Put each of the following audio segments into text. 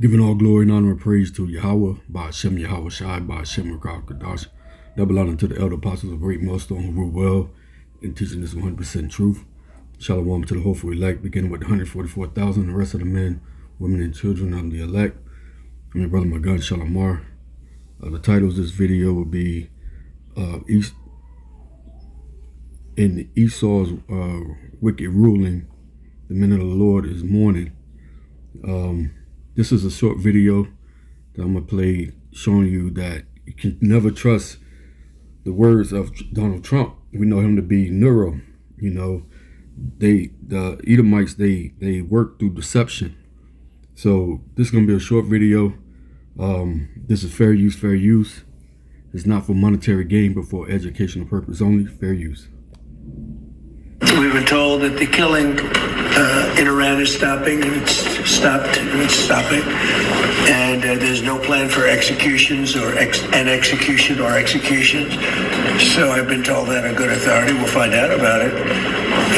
Giving all glory and honor and praise to Yahweh, by Hashem Yahweh Shai, by Hashem Rakal Kadash. Double honor to the elder apostles of Great Millstone who rule well in teaching this 100% truth. Shalom to the hopeful elect, beginning with the 144,000, the rest of the men, women, and children of the elect. I'm your brother Magan Shalamar. The titles of this video will be in Esau's wicked ruling, the men of the Lord is mourning. This is a short video that I'm going to play showing you that you can never trust the words of Donald Trump. We know him to be Nero. You know, the Edomites, they work through deception. So this is going to be a short video. This is fair use, fair use. It's not for monetary gain, but for educational purpose only. Fair use. We've been told that the killing in Iran is stopping, and it's stopped, and it's stopping. And there's no plan for executions or executions. So I've been told that on good authority. We'll find out about it.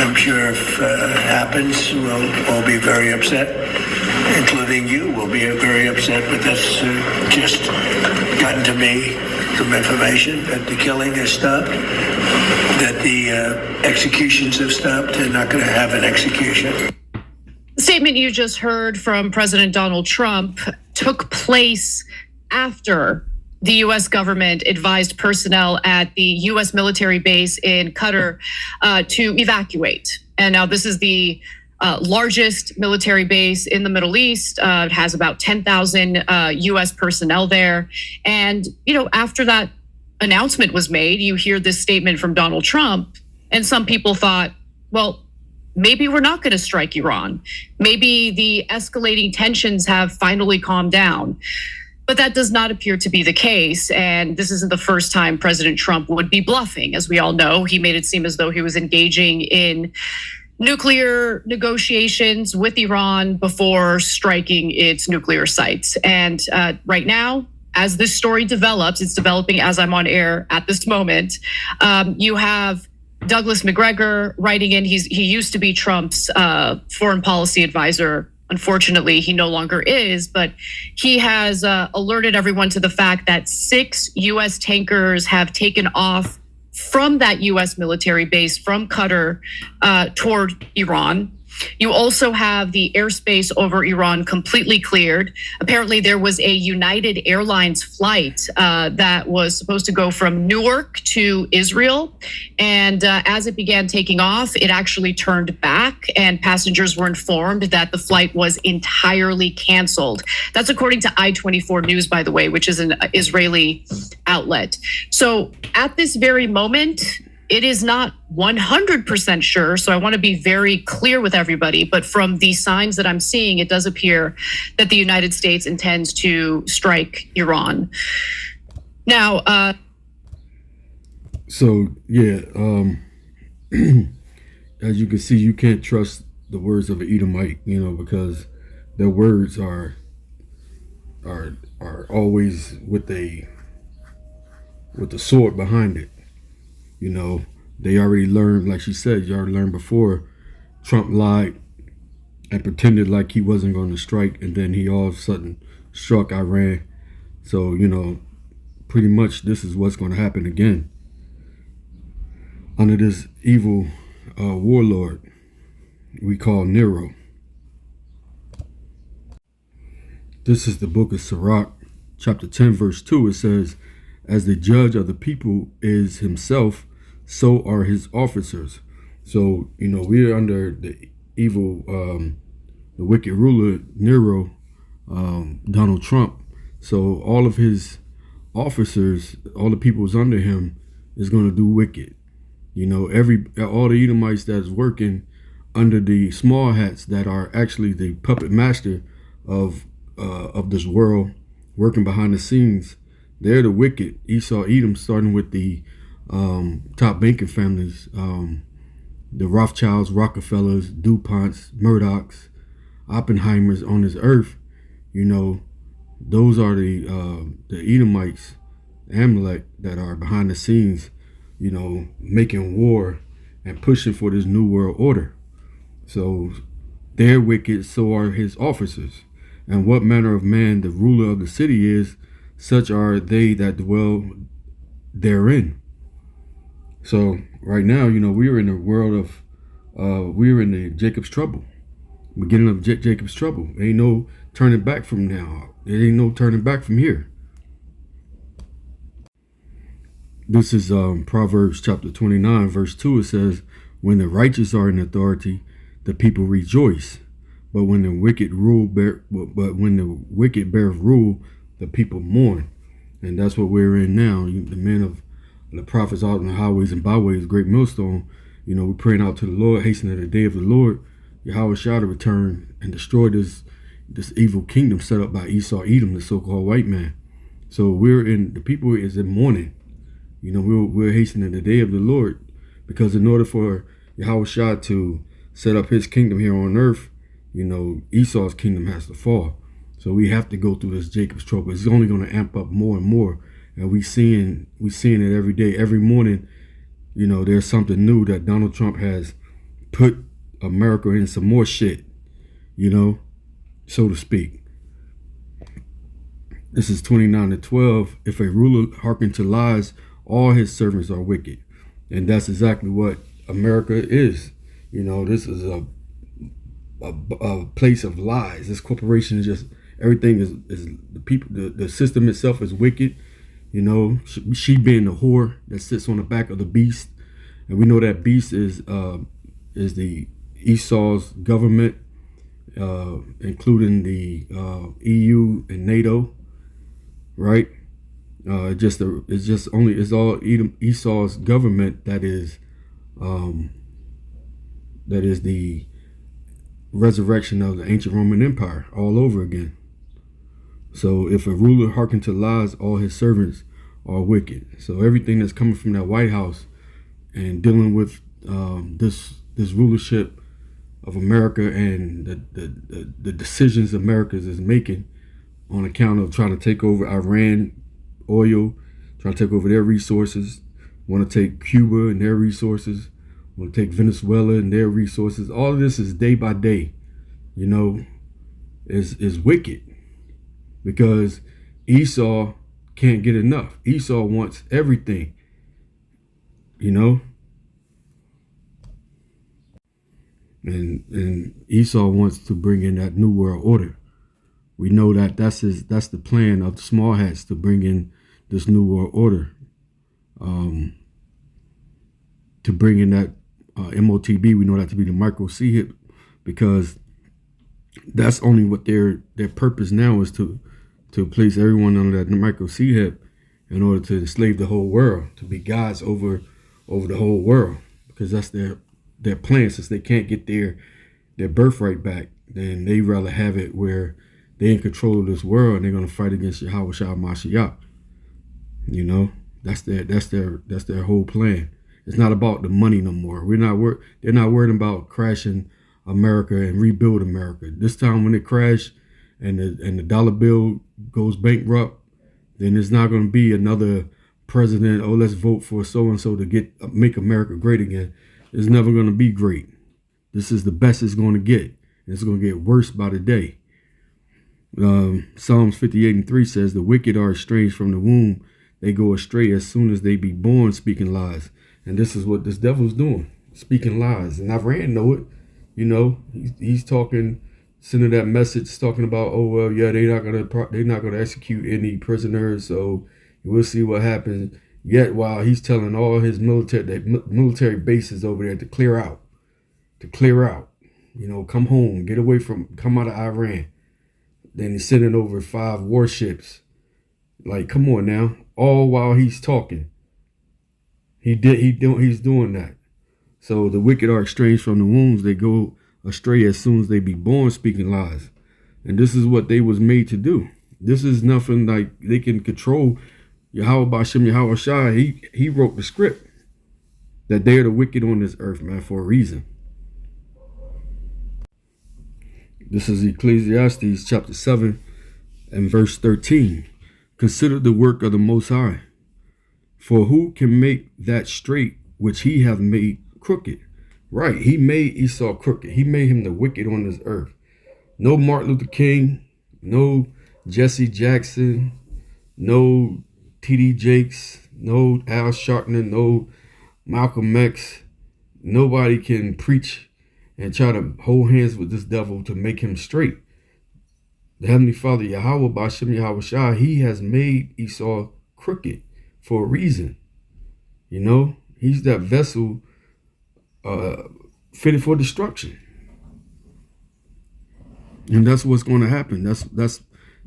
I'm sure if it happens, we'll all be very upset, including you will be very upset. But that's just gotten to me, some information that the killing has stopped, that the executions have stopped. They're not going to have an execution. The statement you just heard from President Donald Trump took place after the U.S. government advised personnel at the U.S. military base in Qatar to evacuate. And now this is the largest military base in the Middle East. It has about 10,000 U.S. personnel there. And, you know, after that announcement was made, you hear this statement from Donald Trump, and some people thought, well, maybe we're not going to strike Iran. Maybe the escalating tensions have finally calmed down. But that does not appear to be the case. And this isn't the first time President Trump would be bluffing. As we all know, he made it seem as though he was engaging in nuclear negotiations with Iran before striking its nuclear sites. And right now, as this story develops, it's developing as I'm on air at this moment, you have Douglas McGregor writing in. He used to be Trump's foreign policy advisor. Unfortunately, he no longer is, but he has alerted everyone to the fact that 6 U.S. tankers have taken off from that U.S. military base from Qatar toward Iran. You also have the airspace over Iran completely cleared. Apparently, there was a United Airlines flight that was supposed to go from Newark to Israel. And as it began taking off, it actually turned back, and passengers were informed that the flight was entirely canceled. That's according to I-24 News, by the way, which is an Israeli outlet. So at this very moment, it is not 100% sure, so I want to be very clear with everybody, but from the signs that I'm seeing, it does appear that the United States intends to strike Iran. Now, So, yeah, as you can see, you can't trust the words of an Edomite, you know, because their words are always with the sword behind it. You know, they already learned, like she said, you already learned before, Trump lied and pretended like he wasn't going to strike, and then he all of a sudden struck Iran. So, you know, pretty much this is what's going to happen again under this evil warlord we call Nero. This is the book of Sirach, chapter 10, verse 2. It says, as the judge of the people is himself, so are his officers. So, you know, we're under the evil, the wicked ruler, Nero, Donald Trump. So all of his officers, all the people who's under him is going to do wicked. You know, all the Edomites that's working under the small hats that are actually the puppet master of this world, working behind the scenes, they're the wicked. Esau, Edom, starting with the top banking families, the Rothschilds, Rockefellers, DuPonts, Murdochs, Oppenheimers on this earth. You know, those are the Edomites, Amalek, that are behind the scenes, you know, making war and pushing for this new world order. So they're wicked, so are his officers. And what manner of man the ruler of the city is, such are they that dwell therein. So right now, we're in the world of, we're in the Jacob's trouble, beginning of Jacob's trouble. Ain't no turning back from now. There ain't no turning back from here. This is Proverbs chapter 29, verse 2. It says, when the righteous are in authority, the people rejoice. But when the wicked bear rule, the people mourn. And that's what we're in now. The men of the prophets out on the highways and byways, great millstone. We're praying out to the Lord, hastening the day of the Lord. Yahweh shall return and destroy this evil kingdom set up by Esau, Edom, the so-called white man. So the people is in mourning. We're hastening the day of the Lord, because in order for Yahweh Shah to set up his kingdom here on earth, Esau's kingdom has to fall. So we have to go through this Jacob's trouble. It's only going to amp up more and more. And we seeing it every day, every morning. There's something new that Donald Trump has put America in some more shit, so to speak. This is 29:12. If a ruler hearken to lies, all his servants are wicked. And that's exactly what America is. This is a place of lies. This corporation is just, everything is the people, the system itself is wicked. She being the whore that sits on the back of the beast. And we know that beast is the Esau's government, including the EU and NATO, right? It's all Esau's government that is the resurrection of the ancient Roman Empire all over again. So if a ruler hearken to lies, all his servants are wicked. So everything that's coming from that White House and dealing with this rulership of America and the decisions America is making on account of trying to take over Iran oil, trying to take over their resources, want to take Cuba and their resources, want to take Venezuela and their resources. All of this is day by day, is wicked, because Esau can't get enough. Esau wants everything, and Esau wants to bring in that new world order. We know that that's the plan of the small hats, to bring in this new world order, to bring in that MOTB. We know that to be the micro C hip, because that's only what their purpose now is, to place everyone under that micro C hip in order to enslave the whole world, to be gods over the whole world, because that's their plan. Since they can't get their birthright back, then they rather have it where they're in control of this world, and they're going to fight against Yahweh Shah Mashiach. That's their whole plan. It's not about the money no more. They're not worried about crashing America and rebuild America. This time when it crash and the dollar bill goes bankrupt, then it's not going to be another president. Oh, let's vote for so and so to make America great again. It's never going to be great. This is the best it's going to get. It's going to get worse by the day. Psalms 58:3 says, the wicked are estranged from the womb. They go astray as soon as they be born, speaking lies. And this is what this devil's doing, speaking lies. And Iran know it. He's talking, sending that message, talking about, oh well, yeah, they're not gonna execute any prisoners. So we'll see what happens. Yet while he's telling all his military bases over there to clear out, come home, come out of Iran. Then he's sending over 5 warships. Like, come on now. All while he's talking. He's doing that. So the wicked are estranged from the wombs. They go astray as soon as they be born, speaking lies. And this is what they was made to do. This is nothing like they can control. Yahweh Bashem Yahweh Shai, he wrote the script that they're the wicked on this earth, man, for a reason. This is Ecclesiastes chapter 7 and verse 13. Consider the work of the Most High. For who can make that straight which he hath made crooked? Right, he made Esau crooked. He made him the wicked on this earth. No Martin Luther King, No Jesse Jackson, no T.D. Jakes, no Al Sharpton, no Malcolm X. Nobody can preach and try to hold hands with this devil to make him straight. The Heavenly Father, Yahweh, Bashem Yahweh Shah, he has made Esau crooked for a reason. You know, he's that vessel fitted for destruction. And that's what's going to happen. That's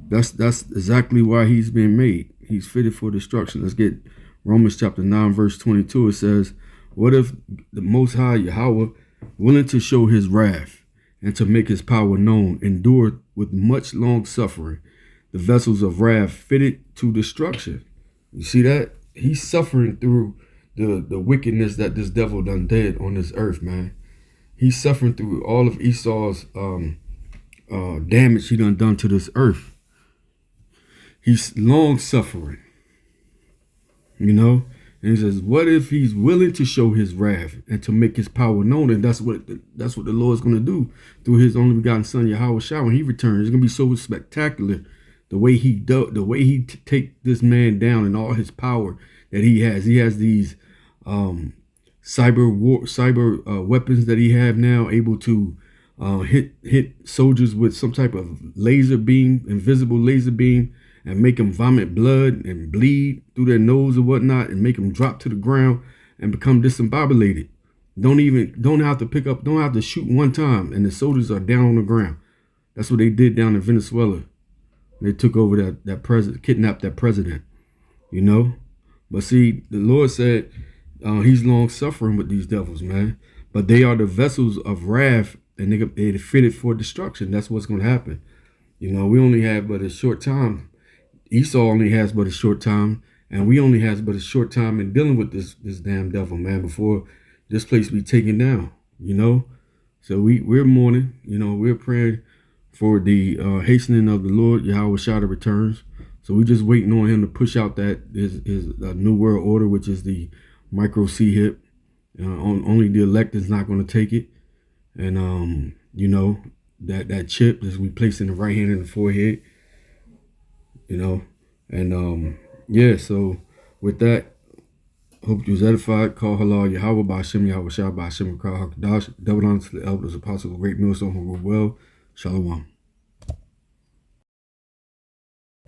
exactly why he's being made. He's fitted for destruction. Let's get Romans chapter 9, verse 22. It says, what if the Most High Yahweh, willing to show his wrath and to make his power known, endured with much long suffering the vessels of wrath fitted to destruction? You see that? He's suffering through the wickedness that this devil done did on this earth, man. He's suffering through all of Esau's damage he done to this earth. He's long suffering, you know. And he says, what if he's willing to show his wrath and to make his power known? And that's what the Lord's going to do through his only begotten son, Yahweh Shah, when he returns. It's going to be so spectacular the way he take this man down and all his power that he has. He has these cyber weapons that he have now, able to hit soldiers with some type of laser beam, invisible laser beam, and make them vomit blood and bleed through their nose or whatnot, and make them drop to the ground and become discombobulated. Don't have to shoot one time, and the soldiers are down on the ground. That's what they did down in Venezuela. They took over that president, kidnapped that president, you know. But see, the Lord said he's long suffering with these devils, man. But they are the vessels of wrath, and they're fitted for destruction. That's what's going to happen. You know, we only have but a short time. Esau only has but a short time, and we only has but a short time in dealing with this damn devil, man, before this place be taken down, you know. So we're mourning, you know, we're praying for the hastening of the Lord Yahweh Shah returns. So we're just waiting on him to push out that his new world order, which is the micro C hip. Only the elect is not going to take it, and you know, that chip that we place in the right hand and the forehead. You know, and yeah, so with that, hope you was edified. Call halal Yahweh by Hashem Yahweh Shah by Hashem Kral HaKadosh. Double honor to the elders, apostles, great millstone who rule well. Shalom.